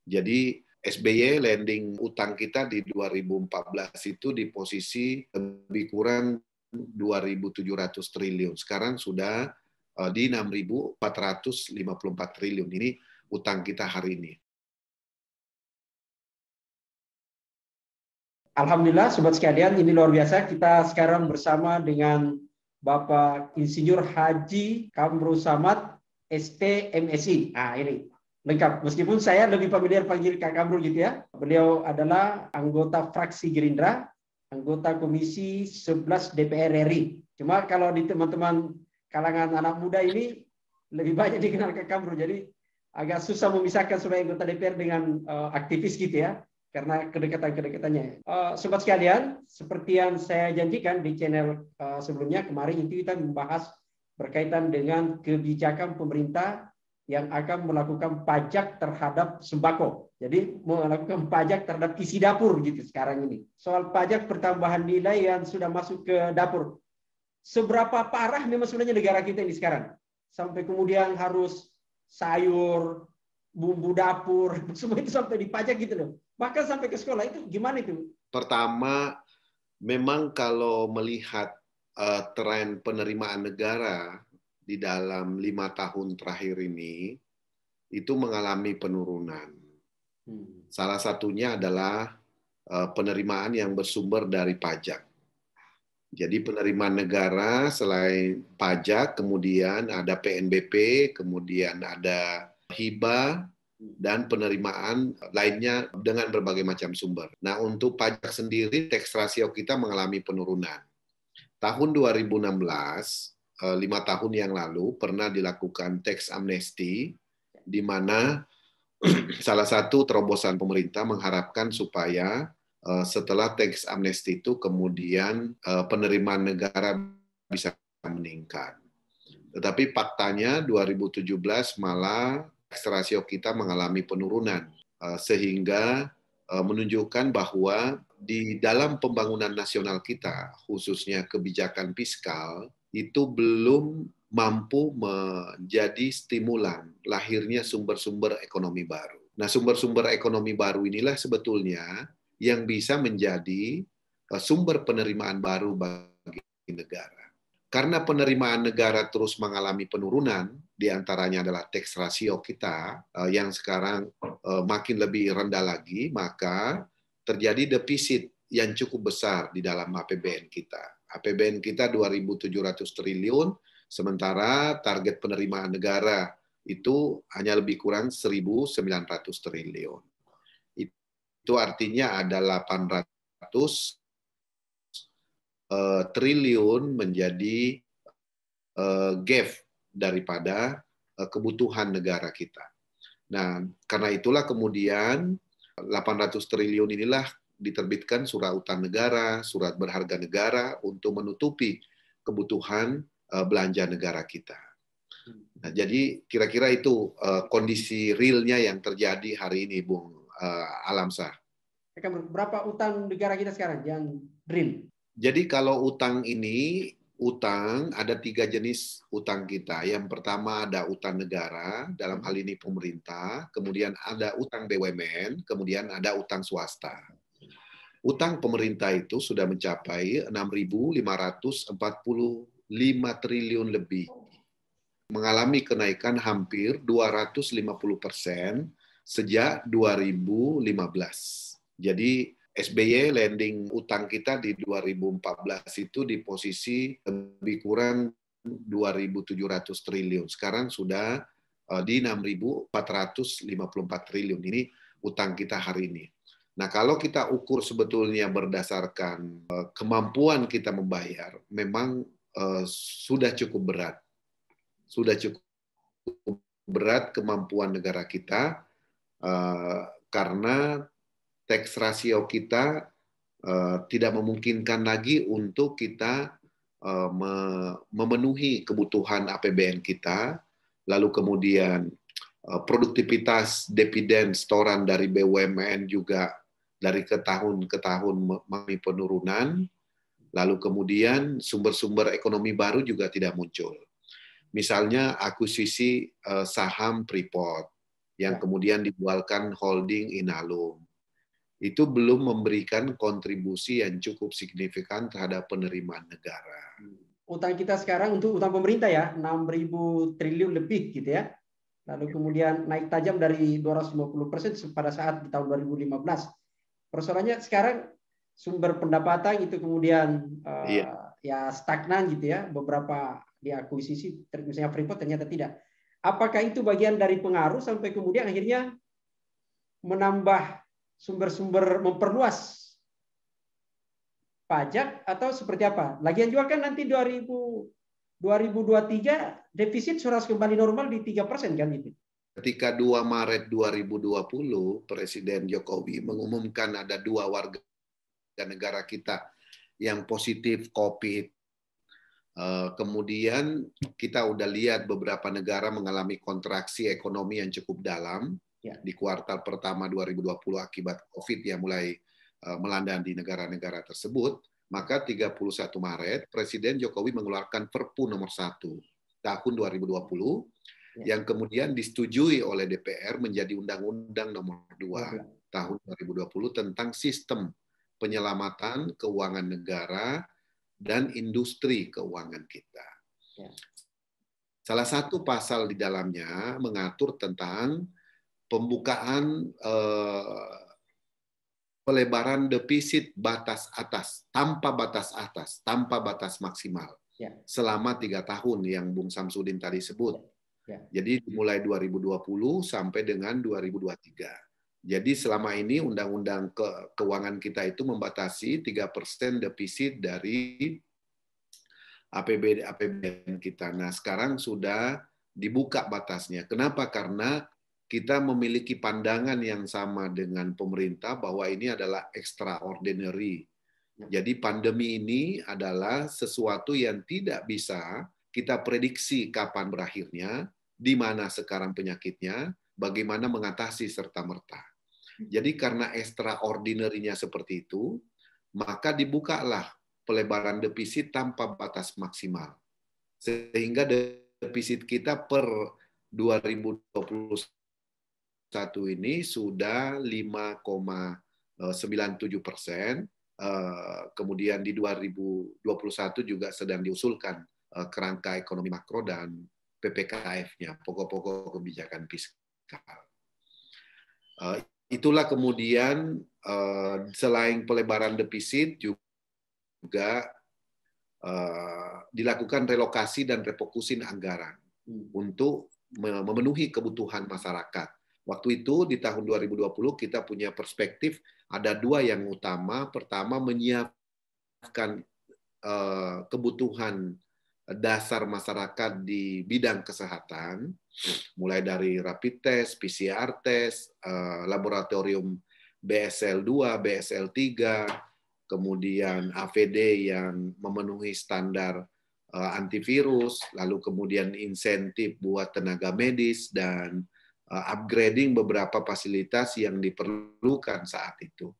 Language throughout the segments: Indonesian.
Jadi SBY landing utang kita di 2014 itu di posisi lebih kurang 2.700 triliun. Sekarang sudah di 6.454 triliun. Ini utang kita hari ini. Alhamdulillah, sobat sekalian, ini luar biasa. Kita sekarang bersama dengan Bapak Insinyur Haji Kamrul Samad, SP MSI. Nah, ini lengkap. Meskipun saya lebih familiar panggil Kak Kamrul gitu ya. Beliau adalah anggota fraksi Gerindra, anggota Komisi 11 DPR RI. Cuma kalau di teman-teman kalangan anak muda ini lebih banyak dikenal Kak Kamrul. Jadi agak susah memisahkan sebagai anggota DPR dengan aktivis gitu ya. Karena kedekatan-kedekatannya. Sobat sekalian, seperti yang saya janjikan di channel sebelumnya, kemarin itu kita membahas berkaitan dengan kebijakan pemerintah yang akan melakukan pajak terhadap sembako. Jadi melakukan pajak terhadap isi dapur gitu sekarang ini. Soal pajak pertambahan nilai yang sudah masuk ke dapur. Seberapa parah memang sebenarnya negara kita ini sekarang? Sampai kemudian harus sayur, bumbu dapur, semua itu sampai dipajak gitu loh. Bahkan sampai ke sekolah, itu gimana itu? Pertama, memang kalau melihat tren penerimaan negara di dalam 5 tahun terakhir ini, itu mengalami penurunan. Salah satunya adalah penerimaan yang bersumber dari pajak. Jadi penerimaan negara selain pajak, kemudian ada PNBP, kemudian ada hibah, dan penerimaan lainnya dengan berbagai macam sumber. Nah, untuk pajak sendiri, tax ratio kita mengalami penurunan. Tahun 2016, 5 tahun yang lalu, pernah dilakukan tax amnesty, di mana salah satu terobosan pemerintah mengharapkan supaya setelah tax amnesty itu kemudian penerimaan negara bisa meningkat. Tetapi faktanya 2017 malah tax ratio kita mengalami penurunan, sehingga menunjukkan bahwa di dalam pembangunan nasional kita, khususnya kebijakan fiskal, itu belum mampu menjadi stimulan lahirnya sumber-sumber ekonomi baru. Nah, sumber-sumber ekonomi baru inilah sebetulnya yang bisa menjadi sumber penerimaan baru bagi negara. Karena penerimaan negara terus mengalami penurunan, diantaranya adalah tax ratio kita yang sekarang makin lebih rendah lagi, maka terjadi defisit yang cukup besar di dalam APBN kita. APBN kita 2.700 triliun, sementara target penerimaan negara itu hanya lebih kurang 1.900 triliun. Itu artinya ada 800 triliun menjadi gap daripada kebutuhan negara kita. Nah, karena itulah kemudian 800 triliun inilah diterbitkan surat utang negara, surat berharga negara untuk menutupi kebutuhan belanja negara kita. Nah, jadi kira-kira itu kondisi realnya yang terjadi hari ini, Bung Alamsah. Berapa utang negara kita sekarang yang real? Jadi kalau utang ini, utang ada 3 jenis utang kita. Yang pertama ada utang negara, dalam hal ini pemerintah, kemudian ada utang BUMN, kemudian ada utang swasta. Utang pemerintah itu sudah mencapai 6.545 triliun lebih, mengalami kenaikan hampir 250% sejak 2015. Jadi SBY landing utang kita di 2014 itu di posisi lebih kurang 2.700 triliun. Sekarang sudah di 6.454 triliun. Ini utang kita hari ini. Nah, kalau kita ukur sebetulnya berdasarkan kemampuan kita membayar, memang sudah cukup berat. Sudah cukup berat kemampuan negara kita karena tax ratio kita tidak memungkinkan lagi untuk kita memenuhi kebutuhan APBN kita, lalu kemudian produktivitas dividen setoran dari BUMN juga dari ke tahun mengalami penurunan, lalu kemudian sumber-sumber ekonomi baru juga tidak muncul. Misalnya akuisisi saham Freeport, yang Ya. kemudian dibualkan holding Inalum. Itu belum memberikan kontribusi yang cukup signifikan terhadap penerimaan negara. Utang kita sekarang untuk utang pemerintah ya 6.000 triliun lebih gitu ya. Lalu kemudian naik tajam dari 250% pada saat di tahun 2015. Persoalannya sekarang sumber pendapatan itu kemudian Iya. ya stagnan gitu ya. Beberapa diakuisisi, misalnya Freeport ternyata tidak. Apakah itu bagian dari pengaruh sampai kemudian akhirnya menambah sumber-sumber memperluas pajak atau seperti apa? Lagian juga kan nanti 2023 defisit harus kembali normal di 3% kan itu. Ketika 2 Maret 2020, Presiden Jokowi mengumumkan ada 2 warga negara kita yang positif COVID. Kemudian kita udah lihat beberapa negara mengalami kontraksi ekonomi yang cukup dalam di kuartal pertama 2020 akibat COVID yang mulai melanda di negara-negara tersebut. Maka 31 Maret Presiden Jokowi mengeluarkan Perpu nomor 1 tahun 2020 yang kemudian disetujui oleh DPR menjadi Undang-Undang nomor 2 tahun 2020 tentang sistem penyelamatan keuangan negara dan industri keuangan kita. Salah satu pasal di dalamnya mengatur tentang pembukaan pelebaran defisit batas atas, tanpa batas maksimal, selama 3 tahun yang Bung Samsudin tadi sebut. Jadi mulai 2020 sampai dengan 2023. Jadi selama ini undang-undang keuangan kita itu membatasi 3% defisit dari APBN kita. Nah, sekarang sudah dibuka batasnya. Kenapa? Karena kita memiliki pandangan yang sama dengan pemerintah bahwa ini adalah extraordinary. Jadi pandemi ini adalah sesuatu yang tidak bisa kita prediksi kapan berakhirnya, di mana sekarang penyakitnya, bagaimana mengatasi serta-merta. Jadi karena extraordinary-nya seperti itu, maka dibukalah pelebaran defisit tanpa batas maksimal. Sehingga defisit kita per 2021 ini sudah 5,97%. Kemudian di 2021 juga sedang diusulkan kerangka ekonomi makro dan PPKF-nya, pokok-pokok kebijakan fiskal. Itulah kemudian selain pelebaran defisit juga dilakukan relokasi dan refocusing anggaran untuk memenuhi kebutuhan masyarakat. Waktu itu di tahun 2020 kita punya perspektif ada 2 yang utama. Pertama, menyiapkan kebutuhan dasar masyarakat di bidang kesehatan, mulai dari rapid test, PCR test, laboratorium BSL-2, BSL-3, kemudian AVD yang memenuhi standar antivirus, lalu kemudian insentif buat tenaga medis, dan upgrading beberapa fasilitas yang diperlukan saat itu.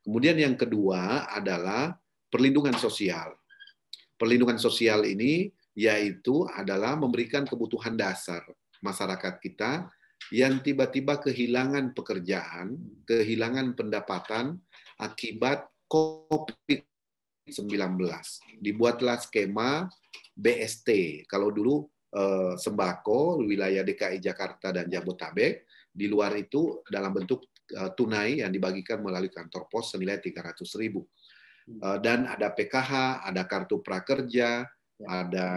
Kemudian yang kedua adalah perlindungan sosial. Perlindungan sosial ini yaitu adalah memberikan kebutuhan dasar masyarakat kita yang tiba-tiba kehilangan pekerjaan, kehilangan pendapatan akibat COVID-19. Dibuatlah skema BST. Kalau dulu sembako wilayah DKI Jakarta dan Jabodetabek, di luar itu dalam bentuk tunai yang dibagikan melalui kantor pos senilai 300.000. Dan ada PKH, ada kartu prakerja, ada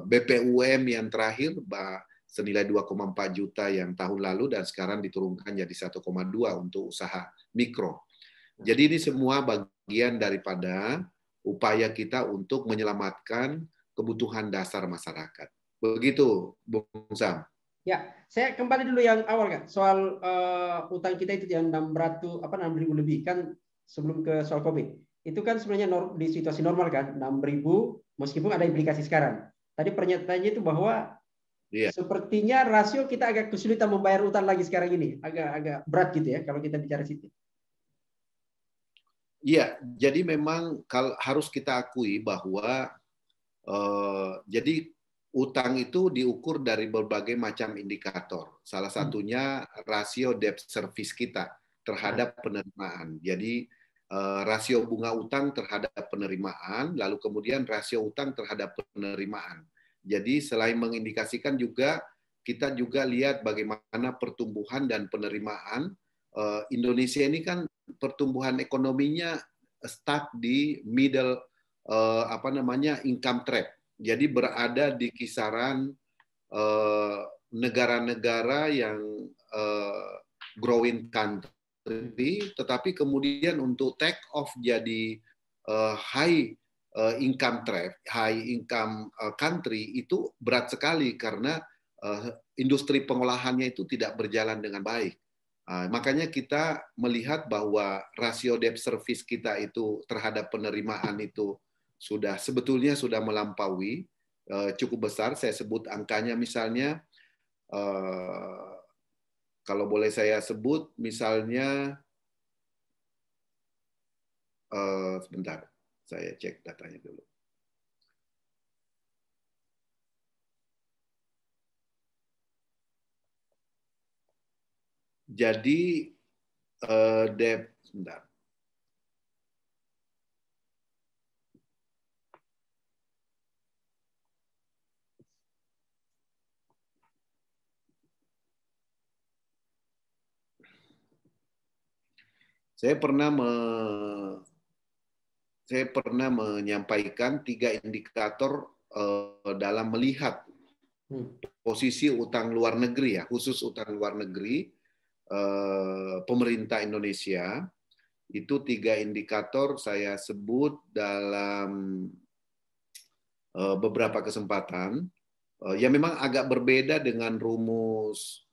BPUM yang terakhir senilai 2,4 juta yang tahun lalu dan sekarang diturunkan jadi 1,2 untuk usaha mikro. Jadi ini semua bagian daripada upaya kita untuk menyelamatkan kebutuhan dasar masyarakat. Begitu, Bung Sam. Ya, saya kembali dulu yang awal kan soal utang kita itu yang 600 6.000 lebih kan sebelum ke soal COVID. Itu kan sebenarnya di situasi normal kan 6.000 meskipun ada implikasi sekarang. Tadi pernyataannya itu bahwa sepertinya rasio kita agak kesulitan membayar utang lagi sekarang ini, agak berat gitu ya kalau kita bicara situ. Iya, jadi memang harus kita akui bahwa jadi utang itu diukur dari berbagai macam indikator. Salah satunya rasio debt service kita terhadap penerimaan. Jadi rasio bunga utang terhadap penerimaan, lalu kemudian rasio utang terhadap penerimaan. Jadi selain mengindikasikan juga, kita juga lihat bagaimana pertumbuhan dan penerimaan. Indonesia ini kan pertumbuhan ekonominya stuck di middle income trap. Jadi berada di kisaran negara-negara yang growing country, tetapi kemudian untuk take off jadi high income trap, high income country itu berat sekali karena industri pengolahannya itu tidak berjalan dengan baik. Makanya kita melihat bahwa rasio debt service kita itu terhadap penerimaan itu sebetulnya sudah melampaui cukup besar. Saya sebut angkanya misalnya, kalau boleh saya sebut misalnya, sebentar, saya cek datanya dulu. Jadi debt, sebentar. Saya pernah menyampaikan 3 indikator dalam melihat posisi utang luar negeri, ya, khusus utang luar negeri pemerintah Indonesia. Itu 3 indikator saya sebut dalam beberapa kesempatan. Ya memang agak berbeda dengan rumus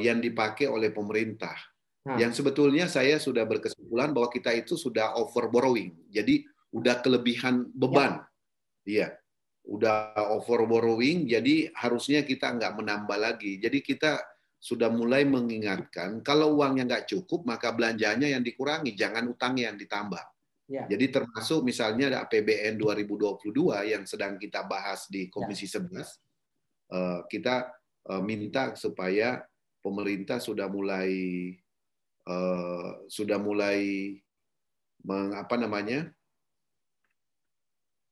yang dipakai oleh pemerintah. Yang sebetulnya saya sudah berkesimpulan bahwa kita itu sudah over borrowing. Jadi udah kelebihan beban. Iya. Udah over borrowing, jadi harusnya kita nggak menambah lagi. Jadi kita sudah mulai mengingatkan, kalau uangnya nggak cukup, maka belanjanya yang dikurangi, jangan utangnya yang ditambah. Jadi termasuk misalnya ada APBN 2022 yang sedang kita bahas di Komisi 11, kita minta supaya pemerintah sudah mulai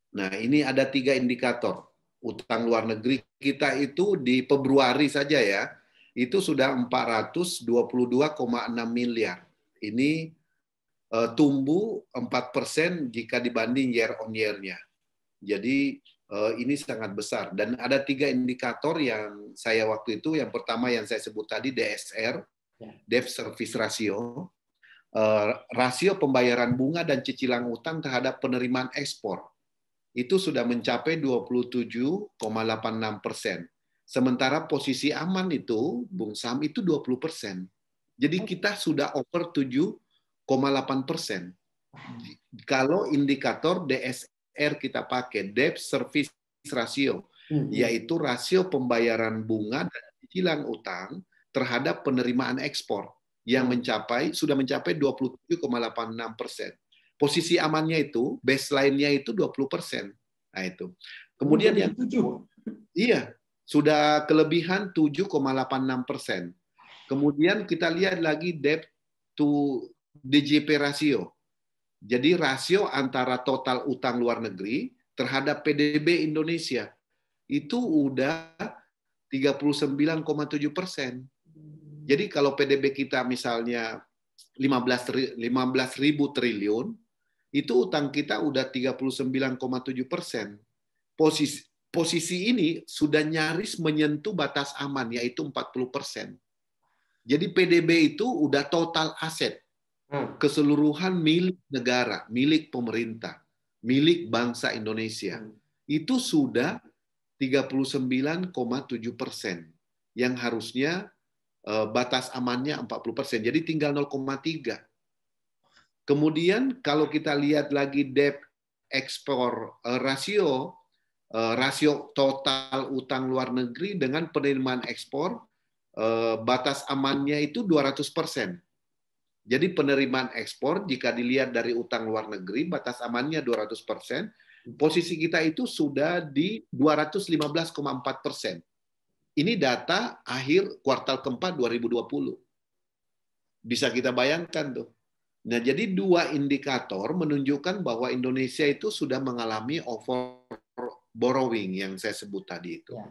Nah, ini ada 3 indikator. Utang luar negeri kita itu di Februari saja ya, itu sudah 422,6 miliar. Ini tumbuh 4% jika dibanding year on year-nya. Jadi ini sangat besar. Dan ada 3 indikator yang saya waktu itu, yang pertama yang saya sebut tadi DSR, Debt Service Ratio, rasio pembayaran bunga dan cicilan utang terhadap penerimaan ekspor. Itu sudah mencapai 27,86%. Sementara posisi aman itu, Bung Sam, itu 20%. Jadi kita sudah over 7,8%. Kalau indikator DSR kita pakai, Debt Service Ratio, yaitu rasio pembayaran bunga dan cicilan utang terhadap penerimaan ekspor, yang sudah mencapai 27,86%. Posisi amannya itu, baseline-nya itu 20%. Nah itu. Kemudian yang iya, sudah kelebihan 7,86%. Kemudian kita lihat lagi debt to DJP ratio. Jadi rasio antara total utang luar negeri terhadap PDB Indonesia itu udah 39,7%. Jadi kalau PDB kita misalnya 15.000 triliun, itu utang kita udah 39,7%. Posisi ini sudah nyaris menyentuh batas aman, yaitu 40%. Jadi PDB itu udah total aset, keseluruhan milik negara, milik pemerintah, milik bangsa Indonesia. Itu sudah 39,7%, yang harusnya batas amannya 40%. Jadi tinggal 0,3%. Kemudian kalau kita lihat lagi debt ekspor rasio total utang luar negeri dengan penerimaan ekspor, batas amannya itu 200%. Jadi penerimaan ekspor jika dilihat dari utang luar negeri, batas amannya 200%. Posisi kita itu sudah di 215,4%. Ini data akhir kuartal keempat 2020. Bisa kita bayangkan tuh. Nah, jadi dua indikator menunjukkan bahwa Indonesia itu sudah mengalami over borrowing yang saya sebut tadi itu. Ya.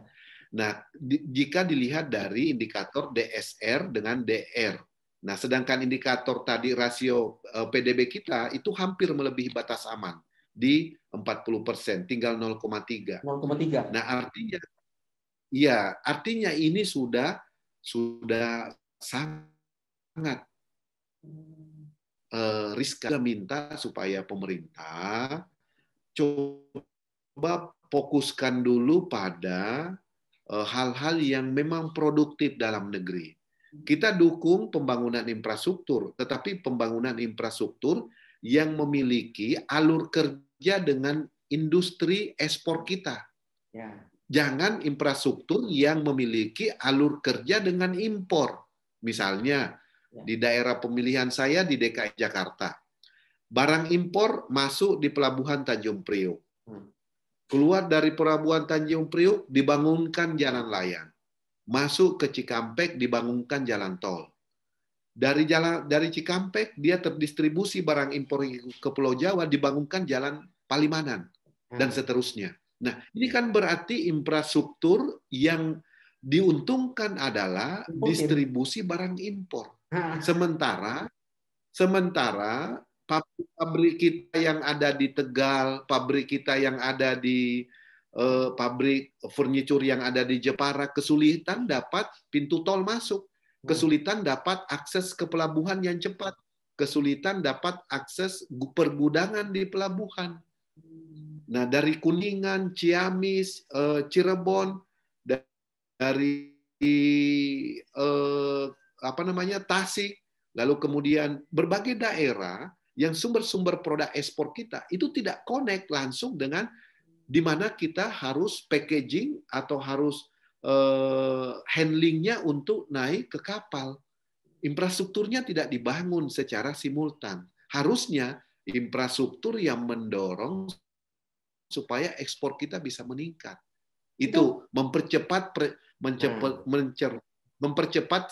Nah, jika dilihat dari indikator DSR dengan DR. Nah, sedangkan indikator tadi rasio PDB kita itu hampir melebihi batas aman di 40%, tinggal 0,3. 0,3. Nah, artinya ini sudah sangat riskan. Minta supaya pemerintah coba fokuskan dulu pada hal-hal yang memang produktif dalam negeri. Kita dukung pembangunan infrastruktur, tetapi pembangunan infrastruktur yang memiliki alur kerja dengan industri ekspor kita. Ya. Jangan infrastruktur yang memiliki alur kerja dengan impor. Misalnya, di daerah pemilihan saya di DKI Jakarta, barang impor masuk di Pelabuhan Tanjung Priok. Keluar dari Pelabuhan Tanjung Priok, dibangunkan jalan layang. Masuk ke Cikampek, dibangunkan jalan tol. Dari Cikampek, dia terdistribusi barang impor ke Pulau Jawa, dibangunkan jalan Palimanan, dan seterusnya. Nah, ini kan berarti infrastruktur yang diuntungkan adalah distribusi barang impor. Sementara pabrik kita yang ada di Tegal, pabrik kita yang ada di pabrik furniture yang ada di Jepara, kesulitan dapat pintu tol masuk, kesulitan dapat akses ke pelabuhan yang cepat, kesulitan dapat akses pergudangan di pelabuhan. Nah, dari Kuningan, Ciamis, Cirebon, dari Tasik, lalu kemudian berbagai daerah yang sumber-sumber produk ekspor kita itu tidak connect langsung dengan di mana kita harus packaging atau harus handlingnya untuk naik ke kapal. Infrastrukturnya tidak dibangun secara simultan. Harusnya infrastruktur yang mendorong supaya ekspor kita bisa meningkat. Itu mempercepat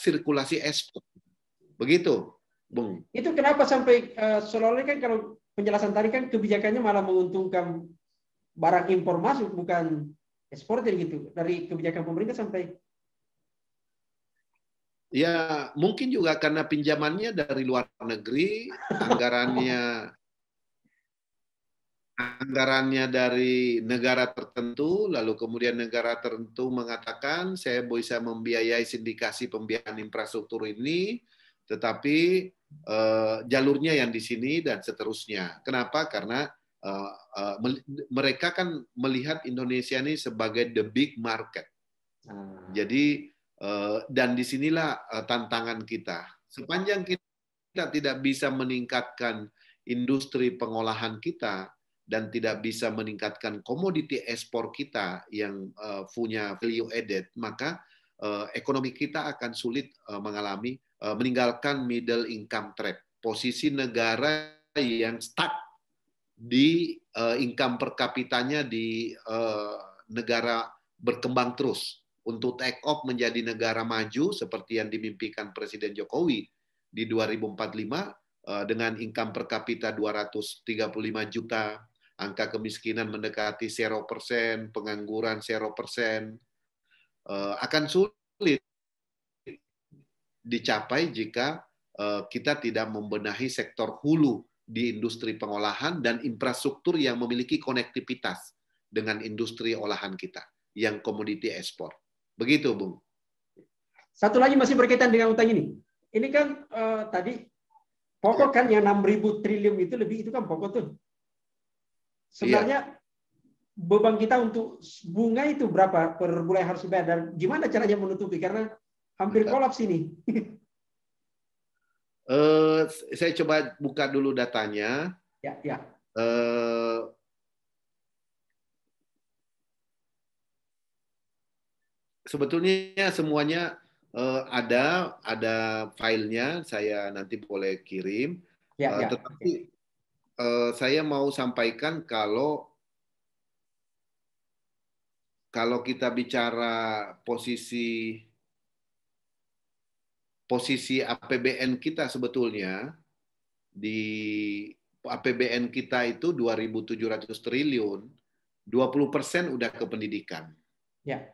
sirkulasi ekspor. Begitu, Bung. Itu kenapa sampai seolah-olah kan kalau penjelasan tadi kan kebijakannya malah menguntungkan barang impor masuk, bukan eksportir gitu. Dari kebijakan pemerintah sampai... Ya, mungkin juga karena pinjamannya dari luar negeri, anggarannya dari negara tertentu, lalu kemudian negara tertentu mengatakan saya bisa membiayai sindikasi pembiayaan infrastruktur ini, tetapi jalurnya yang di sini dan seterusnya. Kenapa? Karena mereka kan melihat Indonesia ini sebagai the big market. Jadi dan disinilah tantangan kita. Sepanjang kita tidak bisa meningkatkan industri pengolahan kita dan tidak bisa meningkatkan komoditi ekspor kita yang punya value added, maka ekonomi kita akan sulit meninggalkan middle income trap. Posisi negara yang stuck di income per kapitanya di negara berkembang terus untuk take off menjadi negara maju seperti yang dimimpikan Presiden Jokowi di 2045 dengan income per kapita 235 juta, angka kemiskinan mendekati 0%, pengangguran 0%, akan sulit dicapai jika kita tidak membenahi sektor hulu di industri pengolahan dan infrastruktur yang memiliki konektivitas dengan industri olahan kita yang komoditi ekspor. Begitu, Bung. Satu lagi masih berkaitan dengan utang ini. Ini kan tadi pokok kan yang 6.000 triliun itu lebih, itu kan pokok tuh. Sebenarnya beban kita untuk bunga itu berapa per bulan harus dibayar, dan gimana caranya menutupi karena hampir kolaps ini. Saya coba buka dulu datanya. Ya. Sebetulnya semuanya ada filenya, saya nanti boleh kirim. Tetapi saya mau sampaikan kalau kalau kita bicara posisi APBN kita sebetulnya di APBN kita itu 2.700 triliun, 20% udah ke pendidikan. Ya.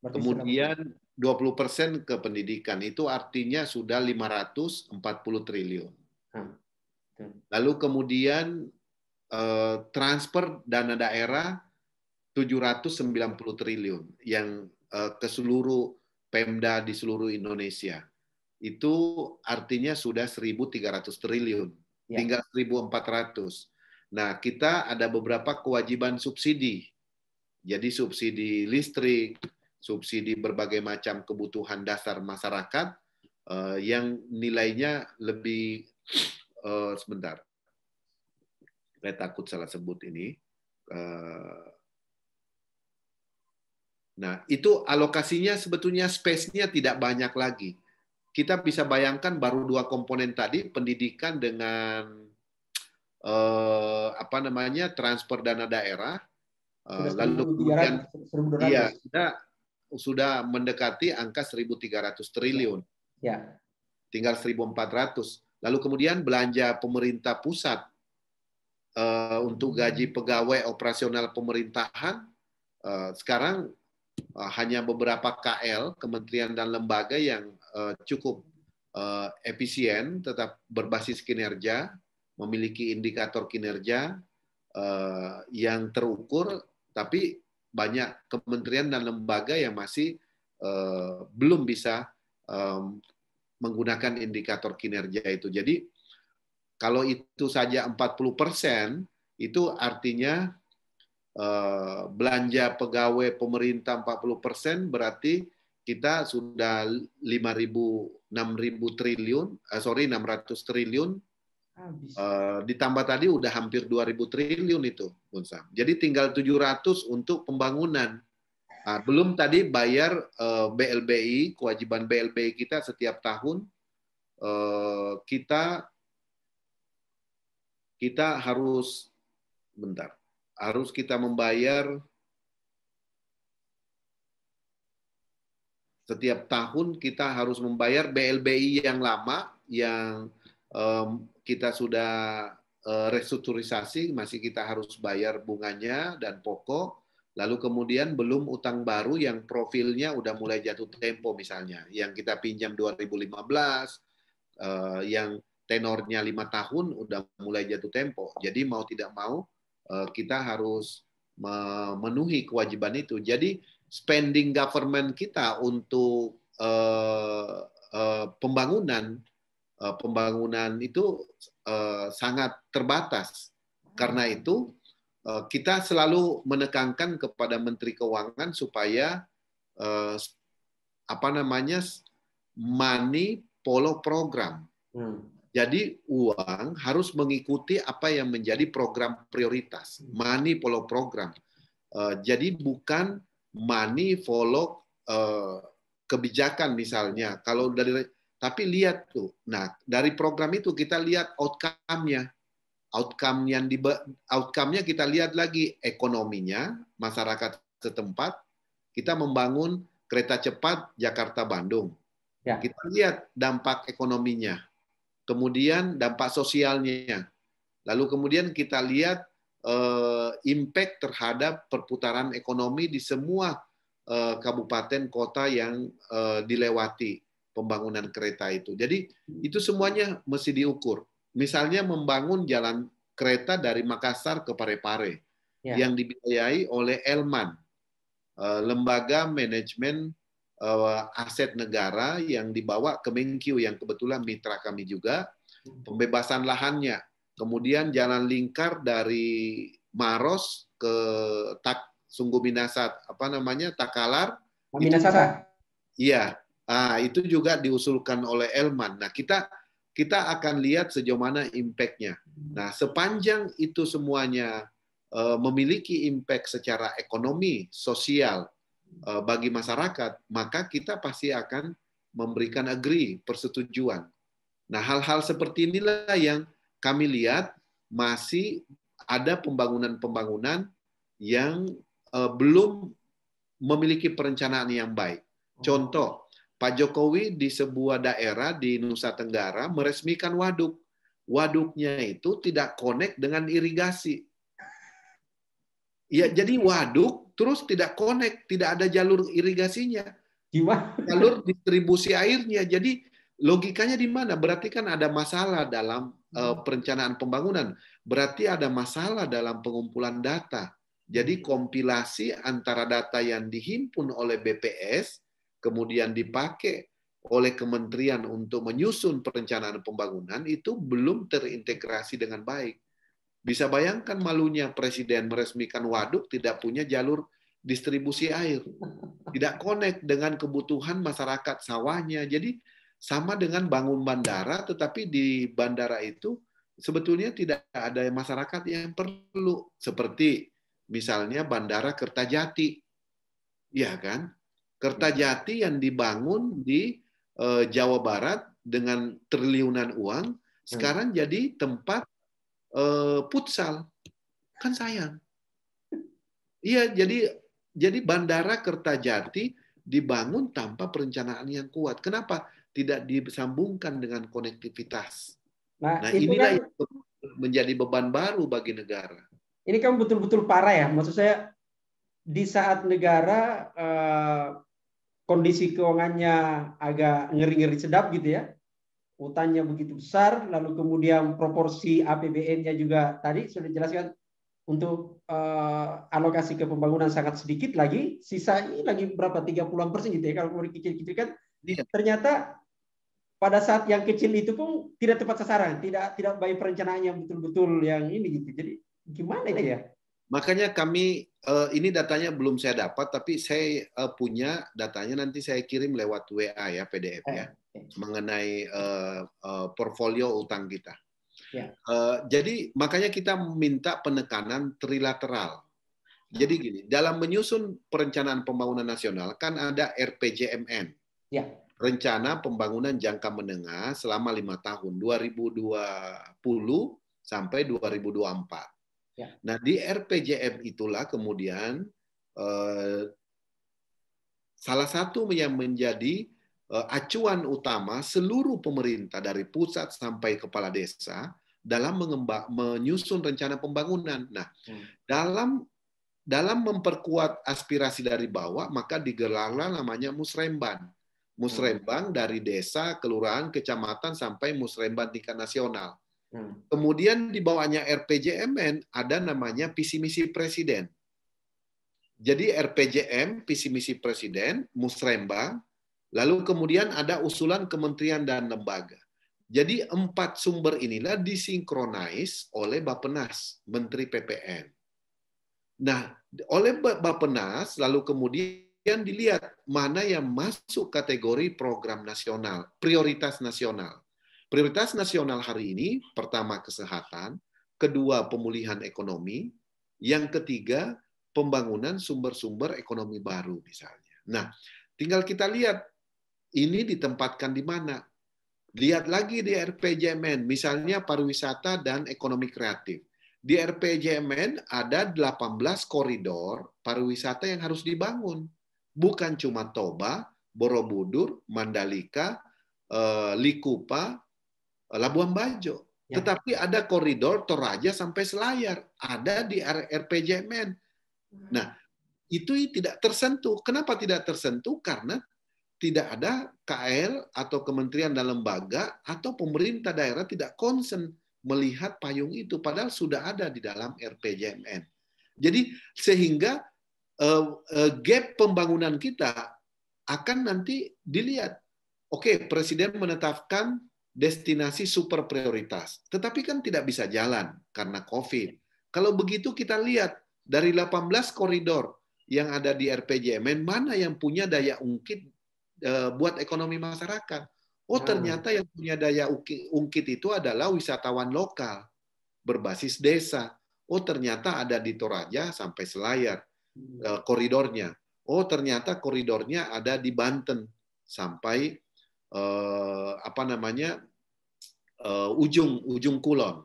Berarti Kemudian 20% ke pendidikan, itu artinya sudah 540 triliun. Lalu kemudian transfer dana daerah 790 triliun yang ke seluruh Pemda di seluruh Indonesia. Itu artinya sudah 1.300 triliun. Ya. Tinggal 1.400. Nah, kita ada beberapa kewajiban subsidi. Jadi subsidi listrik, subsidi berbagai macam kebutuhan dasar masyarakat yang nilainya lebih sebentar. Saya takut salah sebut ini. Nah, itu alokasinya sebetulnya space-nya tidak banyak lagi. Kita bisa bayangkan baru 2 komponen tadi, pendidikan dengan transfer dana daerah. Lalu kemudian iya, sudah mendekati angka 1.300 triliun. Ya. Tinggal 1.400. Lalu kemudian belanja pemerintah pusat untuk gaji pegawai operasional pemerintahan sekarang hanya beberapa KL, kementerian dan lembaga yang cukup efisien, tetap berbasis kinerja, memiliki indikator kinerja yang terukur, tapi banyak kementerian dan lembaga yang masih belum bisa menggunakan indikator kinerja itu. Jadi kalau itu saja 40%, itu artinya belanja pegawai pemerintah 40%, berarti kita sudah 600 triliun. Ditambah tadi udah hampir 2.000 triliun itu, Bung Sam. Jadi tinggal 700 untuk pembangunan. Nah, belum tadi bayar BLBI, kewajiban BLBI kita setiap tahun kita harus kita membayar setiap tahun, kita harus membayar BLBI yang lama yang kita sudah restrukturisasi, masih kita harus bayar bunganya dan pokok. Lalu kemudian belum utang baru yang profilnya udah mulai jatuh tempo, misalnya yang kita pinjam 2015, yang tenornya 5 tahun udah mulai jatuh tempo. Jadi mau tidak mau kita harus memenuhi kewajiban itu. Jadi spending government kita untuk pembangunan itu sangat terbatas. Karena itu kita selalu menekankan kepada Menteri Keuangan supaya money follow program. Jadi uang harus mengikuti apa yang menjadi program prioritas. Money follow program. Jadi bukan money follow kebijakan misalnya. Tapi lihat tuh. Nah, dari program itu kita lihat outcome-nya. Outcome-nya kita lihat lagi ekonominya, masyarakat setempat. Kita membangun kereta cepat Jakarta-Bandung. Ya. Kita lihat dampak ekonominya. Kemudian dampak sosialnya. Lalu kemudian kita lihat impact terhadap perputaran ekonomi di semua kabupaten kota yang dilewati pembangunan kereta itu. Jadi itu semuanya mesti diukur. Misalnya membangun jalan kereta dari Makassar ke Parepare yang dibiayai oleh Elman, lembaga manajemen aset negara yang dibawa ke Menkyu yang kebetulan mitra kami juga. Pembebasan lahannya, kemudian jalan lingkar dari Maros ke Sungguh Minasat, Takalar. Minasata. Iya, itu juga diusulkan oleh Elman. Nah, kita akan lihat sejauh mana impact-nya. Nah, sepanjang itu semuanya memiliki impact secara ekonomi, sosial bagi masyarakat, maka kita pasti akan memberikan persetujuan. Nah, hal-hal seperti inilah yang kami lihat masih ada pembangunan-pembangunan yang belum memiliki perencanaan yang baik. Contoh, Pak Jokowi di sebuah daerah di Nusa Tenggara meresmikan waduk. Waduknya itu tidak connect dengan irigasi. Ya, jadi waduk terus tidak connect, tidak ada jalur irigasinya. Gimana? Jalur distribusi airnya. Jadi logikanya di mana? Berarti kan ada masalah dalam perencanaan pembangunan. Berarti ada masalah dalam pengumpulan data. Jadi kompilasi antara data yang dihimpun oleh BPS, kemudian dipakai oleh kementerian untuk menyusun perencanaan pembangunan, itu belum terintegrasi dengan baik. Bisa bayangkan malunya presiden meresmikan waduk tidak punya jalur distribusi air. Tidak connect dengan kebutuhan masyarakat sawahnya. Jadi sama dengan bangun bandara, tetapi di bandara itu sebetulnya tidak ada masyarakat yang perlu. Seperti misalnya Bandara Kertajati. Ya kan? Kertajati yang dibangun di Jawa Barat dengan triliunan uang, sekarang jadi tempat futsal, kan sayang. Iya, jadi Bandara Kertajati dibangun tanpa perencanaan yang kuat. Kenapa tidak disambungkan dengan konektivitas? Nah, itu inilah kan, yang menjadi beban baru bagi negara. Ini kan betul-betul parah ya. Maksud saya di saat negara kondisi keuangannya agak ngeri-ngeri sedap gitu ya. Utangnya begitu besar, lalu kemudian proporsi APBN-nya juga tadi sudah dijelaskan untuk alokasi ke pembangunan sangat sedikit lagi, sisanya lagi berapa 30% gitu ya. Kalau mau dikecil-kecil kan, ternyata pada saat yang kecil itu pun tidak tepat sasaran, tidak baik perencanaan yang betul-betul yang ini gitu. Jadi gimana ya? Makanya kami ini datanya belum saya dapat, tapi saya punya datanya, nanti saya kirim lewat WA ya, PDF ya, mengenai portfolio utang kita. Ya. Jadi makanya kita minta penekanan trilateral. Jadi gini, dalam menyusun perencanaan pembangunan nasional kan ada RPJMN, ya. Rencana Pembangunan Jangka Menengah selama 5 tahun, 2020 sampai 2024. Ya. Nah, di RPJM itulah kemudian salah satu yang menjadi acuan utama seluruh pemerintah dari pusat sampai kepala desa dalam menyusun rencana pembangunan. Nah, dalam memperkuat aspirasi dari bawah, maka digelarlah namanya musrembang. Musrembang dari desa, kelurahan, kecamatan sampai musrembang tingkat nasional. Kemudian di bawahnya RPJMN ada namanya visi misi presiden. Jadi RPJM, visi misi presiden, musrembang, lalu kemudian ada usulan kementerian dan lembaga. Jadi 4 sumber inilah disinkronis oleh Bappenas, Menteri PPN. Nah, oleh Bappenas lalu kemudian dilihat mana yang masuk kategori program nasional, prioritas nasional. Prioritas nasional hari ini, pertama kesehatan, kedua pemulihan ekonomi, yang ketiga pembangunan sumber-sumber ekonomi baru misalnya. Nah, tinggal kita lihat ini ditempatkan di mana. Lihat lagi di RPJMN, misalnya pariwisata dan ekonomi kreatif. Di RPJMN ada 18 koridor pariwisata yang harus dibangun. Bukan cuma Toba, Borobudur, Mandalika, Likupa, Labuan Bajo. Ya. Tetapi ada koridor Toraja sampai Selayar. Ada di RPJMN. Nah, itu tidak tersentuh. Kenapa tidak tersentuh? Karena tidak ada KL atau kementerian dan lembaga atau pemerintah daerah tidak concern melihat payung itu. Padahal sudah ada di dalam RPJMN. Jadi sehingga gap pembangunan kita akan nanti dilihat. Oke, Presiden menetapkan destinasi super prioritas. Tetapi kan tidak bisa jalan karena COVID. Kalau begitu kita lihat dari 18 koridor yang ada di RPJMN, mana yang punya daya ungkit buat ekonomi masyarakat. Oh, ternyata yang punya daya ungkit itu adalah wisatawan lokal berbasis desa. Oh, ternyata ada di Toraja sampai Selayar koridornya. Oh, ternyata koridornya ada di Banten sampai ujung Kulon.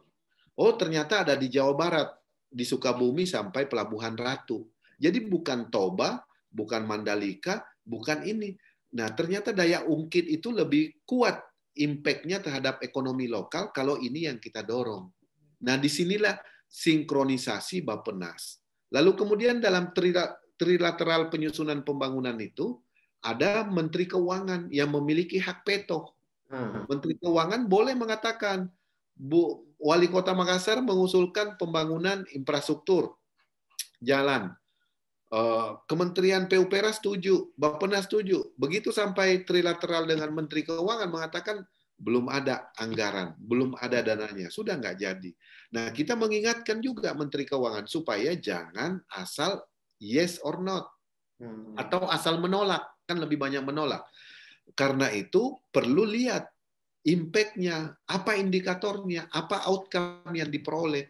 Oh, ternyata ada di Jawa Barat, di Sukabumi sampai Pelabuhan Ratu. Jadi bukan Toba, bukan Mandalika, bukan ini. Nah, ternyata daya ungkit itu lebih kuat impact-nya terhadap ekonomi lokal kalau ini yang kita dorong. Nah, disinilah sinkronisasi Bappenas. Lalu kemudian dalam trilateral penyusunan pembangunan itu, ada Menteri Keuangan yang memiliki hak veto. Menteri Keuangan boleh mengatakan, Bu Wali Kota Makassar mengusulkan pembangunan infrastruktur, jalan. Kementerian PUPR setuju, Bappenas setuju. Begitu sampai trilateral dengan Menteri Keuangan mengatakan belum ada anggaran, belum ada dananya, sudah nggak jadi. Nah, kita mengingatkan juga Menteri Keuangan supaya jangan asal yes or not, atau asal menolak, kan lebih banyak menolak. Karena itu perlu lihat impact-nya, apa indikatornya, apa outcome yang diperoleh.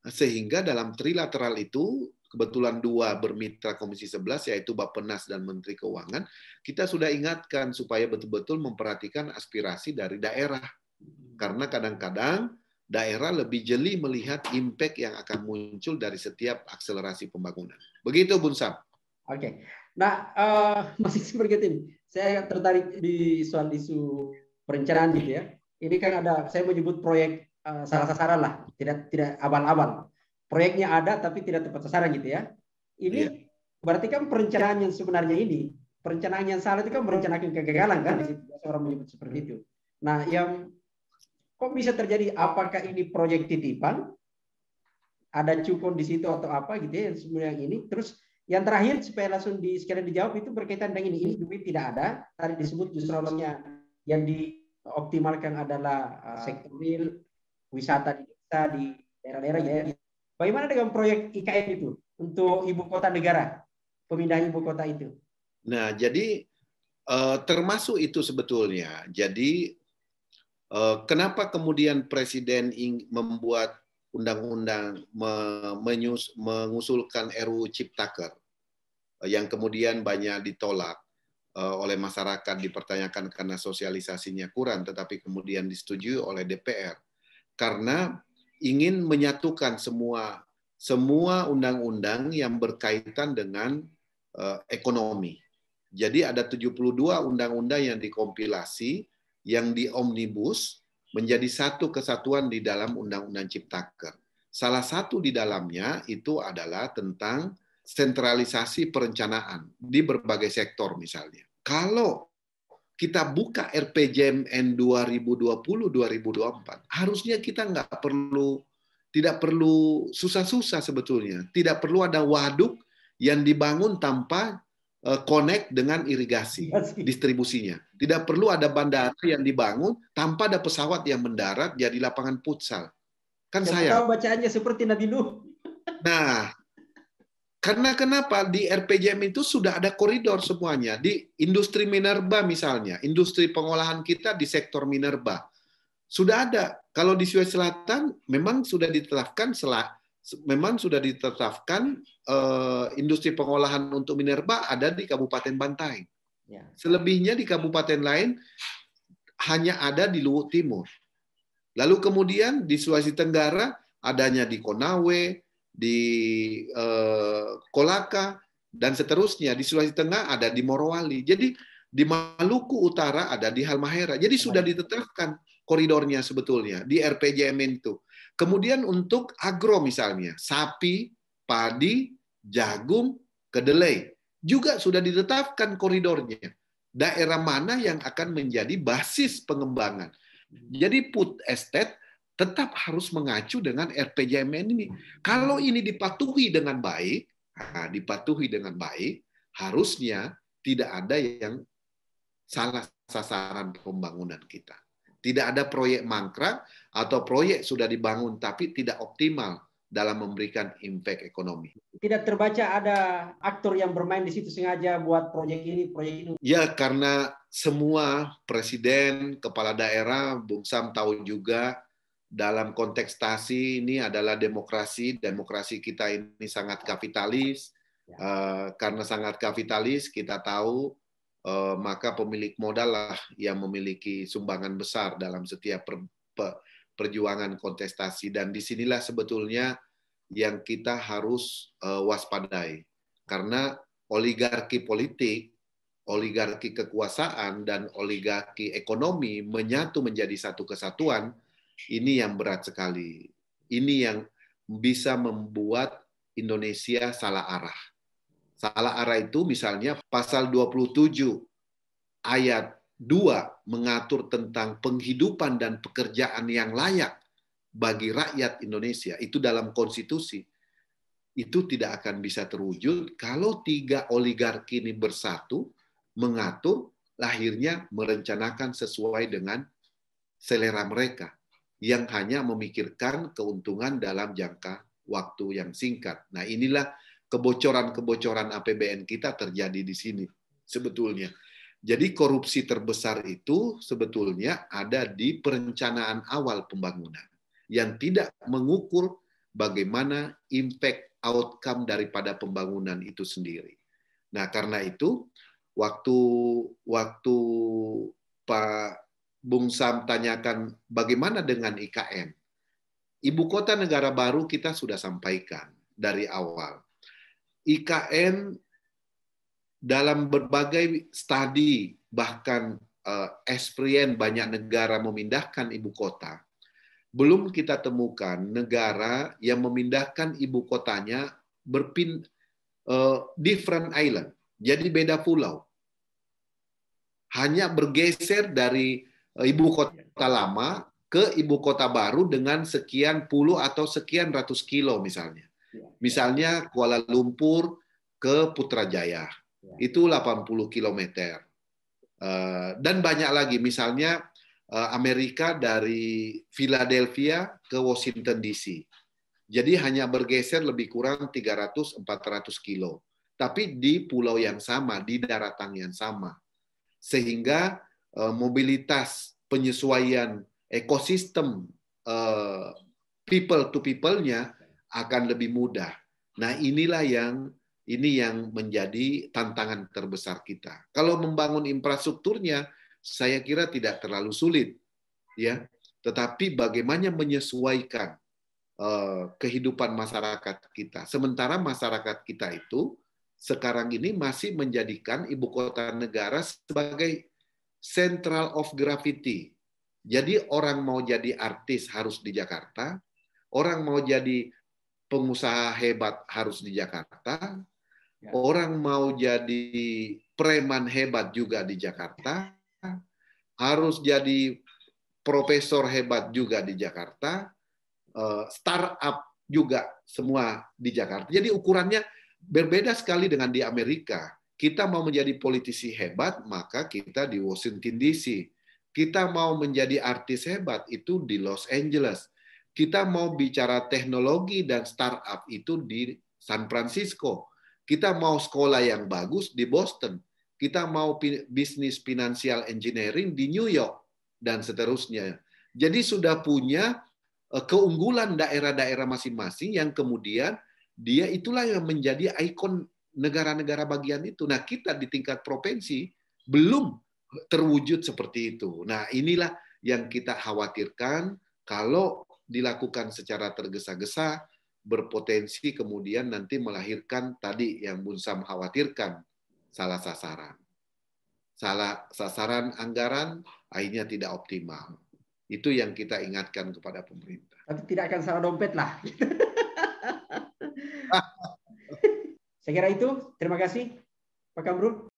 Sehingga dalam trilateral itu, kebetulan dua bermitra Komisi 11, yaitu Bappenas dan Menteri Keuangan, kita sudah ingatkan supaya betul-betul memperhatikan aspirasi dari daerah. Karena kadang-kadang daerah lebih jeli melihat impact yang akan muncul dari setiap akselerasi pembangunan. Begitu, Bun Sam. Oke. Nah, masih seperti itu. Saya tertarik di soal isu perencanaan gitu ya. Ini kan ada, saya menyebut proyek salah sasaran lah, tidak abal-abal. Proyeknya ada tapi tidak tepat sasaran gitu ya. Ini berarti kan perencanaan yang sebenarnya ini, perencanaan yang salah itu kan merencanakan kegagalan kan, di situ orang menyebut seperti itu. Nah, yang kok bisa terjadi? Apakah ini proyek titipan? Ada cukon di situ atau apa gitu ya, sebenarnya ini. Terus yang terakhir supaya langsung sekalian dijawab itu berkaitan dengan ini duit tidak ada. Tadi disebut justru yang dioptimalkan adalah sektor real, wisata di desa, di daerah-daerah ya. Bagaimana dengan proyek IKN itu untuk ibu kota negara, pemindahan ibu kota itu? Nah, jadi termasuk itu sebetulnya. Jadi kenapa kemudian Presiden membuat undang-undang mengusulkan RUU Ciptaker yang kemudian banyak ditolak oleh masyarakat, dipertanyakan karena sosialisasinya kurang, tetapi kemudian disetujui oleh DPR. Karena ingin menyatukan semua undang-undang yang berkaitan dengan ekonomi. Jadi ada 72 undang-undang yang dikompilasi, yang diomnibus menjadi satu kesatuan di dalam Undang-Undang Ciptaker. Salah satu di dalamnya itu adalah tentang sentralisasi perencanaan di berbagai sektor misalnya. Kalau kita buka RPJMN 2020-2024, harusnya kita tidak perlu susah-susah sebetulnya. Tidak perlu ada waduk yang dibangun tanpa connect dengan irigasi distribusinya. Tidak perlu ada bandara yang dibangun tanpa ada pesawat yang mendarat jadi lapangan futsal. Kan sayang. Tahu bacaannya seperti Nabi Nuh. Nah, karena kenapa? Di RPJM itu sudah ada koridor semuanya. Di industri minerba misalnya, industri pengolahan kita di sektor minerba. Sudah ada. Kalau di Sulawesi Selatan memang sudah ditetapkan industri pengolahan untuk minerba ada di Kabupaten Bantaeng. Selebihnya di kabupaten lain hanya ada di Luwu Timur. Lalu kemudian di Sulawesi Tenggara adanya di Konawe, di Kolaka, dan seterusnya. Di Sulawesi Tengah ada di Morowali. Jadi di Maluku Utara ada di Halmahera. Jadi sudah ditetapkan koridornya sebetulnya di RPJMN itu. Kemudian untuk agro misalnya, sapi, padi, jagung, kedelai, juga sudah ditetapkan koridornya. Daerah mana yang akan menjadi basis pengembangan. Jadi food estate tetap harus mengacu dengan RPJMN ini. Kalau ini dipatuhi dengan baik, harusnya tidak ada yang salah sasaran pembangunan kita. Tidak ada proyek mangkrak atau proyek sudah dibangun tapi tidak optimal dalam memberikan impact ekonomi. Tidak terbaca ada aktor yang bermain di situ sengaja buat proyek ini, proyek itu. Ya, karena semua presiden, kepala daerah, Bung Sam tahu juga dalam kontestasi ini adalah demokrasi kita ini sangat kapitalis. Karena sangat kapitalis, kita tahu maka pemilik modal lah yang memiliki sumbangan besar dalam setiap perjuangan kontestasi. Dan disinilah sebetulnya yang kita harus waspadai. Karena oligarki politik, oligarki kekuasaan, dan oligarki ekonomi menyatu menjadi satu kesatuan, ini yang berat sekali. Ini yang bisa membuat Indonesia salah arah. Salah arah itu misalnya pasal 27 ayat 2 mengatur tentang penghidupan dan pekerjaan yang layak bagi rakyat Indonesia. Itu dalam konstitusi. Itu tidak akan bisa terwujud kalau 3 oligarki ini bersatu, mengatur, lahirnya merencanakan sesuai dengan selera mereka, yang hanya memikirkan keuntungan dalam jangka waktu yang singkat. Nah, inilah kebocoran-kebocoran APBN kita terjadi di sini sebetulnya. Jadi korupsi terbesar itu sebetulnya ada di perencanaan awal pembangunan yang tidak mengukur bagaimana impact outcome daripada pembangunan itu sendiri. Nah, karena itu waktu Pak Bung Sam tanyakan bagaimana dengan IKN, Ibu Kota Negara Baru kita sudah sampaikan dari awal. IKN dalam berbagai studi, bahkan experience banyak negara memindahkan ibu kota, belum kita temukan negara yang memindahkan ibu kotanya different island, jadi beda pulau. Hanya bergeser dari ibu kota lama ke ibu kota baru dengan sekian puluh atau sekian ratus kilo misalnya. Misalnya Kuala Lumpur ke Putrajaya, itu 80 kilometer. Dan banyak lagi, misalnya Amerika dari Philadelphia ke Washington DC. Jadi hanya bergeser lebih kurang 300-400 kilo. Tapi di pulau yang sama, di daratan yang sama. Sehingga mobilitas penyesuaian ekosistem people to people-nya akan lebih mudah. Nah, inilah yang menjadi tantangan terbesar kita. Kalau membangun infrastrukturnya, saya kira tidak terlalu sulit, ya. Tetapi bagaimana menyesuaikan kehidupan masyarakat kita. Sementara masyarakat kita itu sekarang ini masih menjadikan ibu kota negara sebagai central of gravity. Jadi orang mau jadi artis harus di Jakarta, orang mau jadi pengusaha hebat harus di Jakarta, orang mau jadi preman hebat juga di Jakarta, harus jadi profesor hebat juga di Jakarta, startup juga semua di Jakarta. Jadi ukurannya berbeda sekali dengan di Amerika. Kita mau menjadi politisi hebat, maka kita di Washington DC. Kita mau menjadi artis hebat, itu di Los Angeles. Kita mau bicara teknologi dan startup, itu di San Francisco. Kita mau sekolah yang bagus di Boston. Kita mau bisnis financial engineering di New York, dan seterusnya. Jadi sudah punya keunggulan daerah-daerah masing-masing yang kemudian dia itulah yang menjadi ikon negara-negara bagian itu. Nah, kita di tingkat provinsi belum terwujud seperti itu. Nah, inilah yang kita khawatirkan kalau dilakukan secara tergesa-gesa, berpotensi kemudian nanti melahirkan tadi yang Bun Sam khawatirkan, salah sasaran. Salah sasaran anggaran, akhirnya tidak optimal. Itu yang kita ingatkan kepada pemerintah. Tapi tidak akan salah dompet lah. Saya kira itu. Terima kasih, Pak Kamrul.